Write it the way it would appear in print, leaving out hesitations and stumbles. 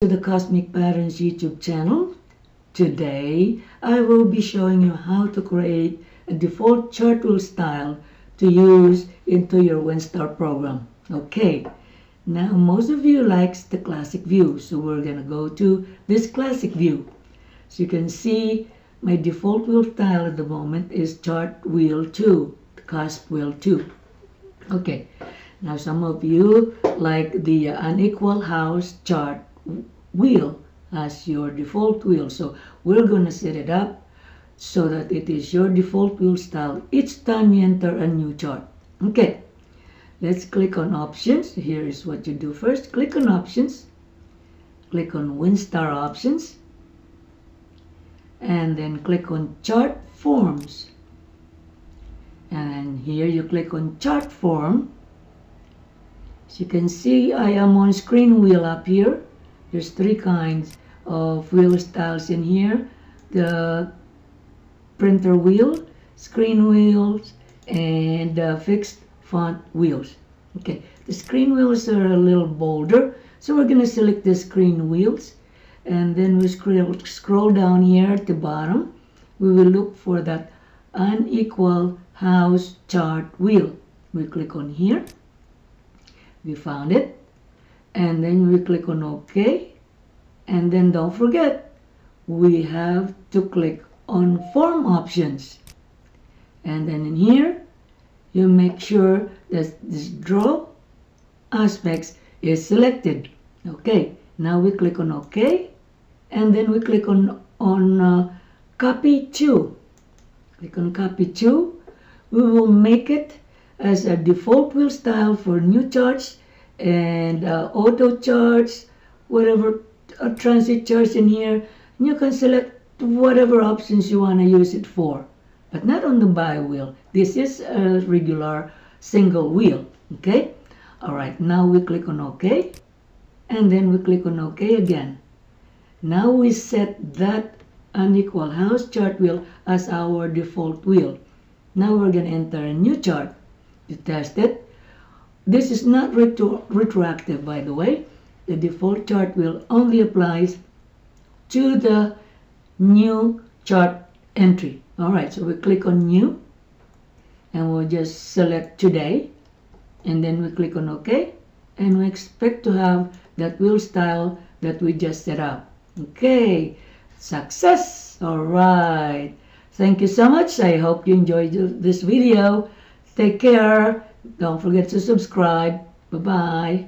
To the Cosmic Patterns YouTube channel. Today I will be showing you how to create a default chart wheel style to use into your WinStar program. Okay, now most of you likes the classic view, so we're gonna go to this classic view. So you can see my default wheel style at the moment is chart wheel 2, the cusp wheel 2. Okay, now some of you like the unequal house chart wheel as your default wheel, so we're going to set it up so that it is your default wheel style each time you enter a new chart. Okay, let's click on options. Here is what you do first. Click on options, click on WinStar options, and then click on chart forms, and then here you click on chart form. As you can see, I am on screen wheel up here. There's 3 kinds of wheel styles in here: the printer wheel, screen wheels, and fixed font wheels. Okay, the screen wheels are a little bolder, so we're going to select the screen wheels, and then we scroll down here at the bottom. We will look for that unequal house chart wheel. We click on here. We found it. And then we click on OK, and then don't forget we have to click on form options, and then in here you make sure that this draw aspects is selected. Okay, now we click on OK, and then we click on copy to. Click on copy to. We will make it as a default wheel style for new charts and auto charts, whatever transit charts in here. You can select whatever options you want to use it for, but not on the by wheel. This is a regular single wheel. Okay, all right, now we click on OK, and then we click on OK again. Now we set that unequal house chart wheel as our default wheel. Now we're going to enter a new chart to test it. This is not retroactive, by the way. The default chart wheel only applies to the new chart entry. All right, so we click on new, and we'll just select today, and then we click on OK, and we expect to have that wheel style that we just set up. Okay, success. All right, thank you so much. I hope you enjoyed this video. Take care. Don't forget to subscribe. Bye-bye.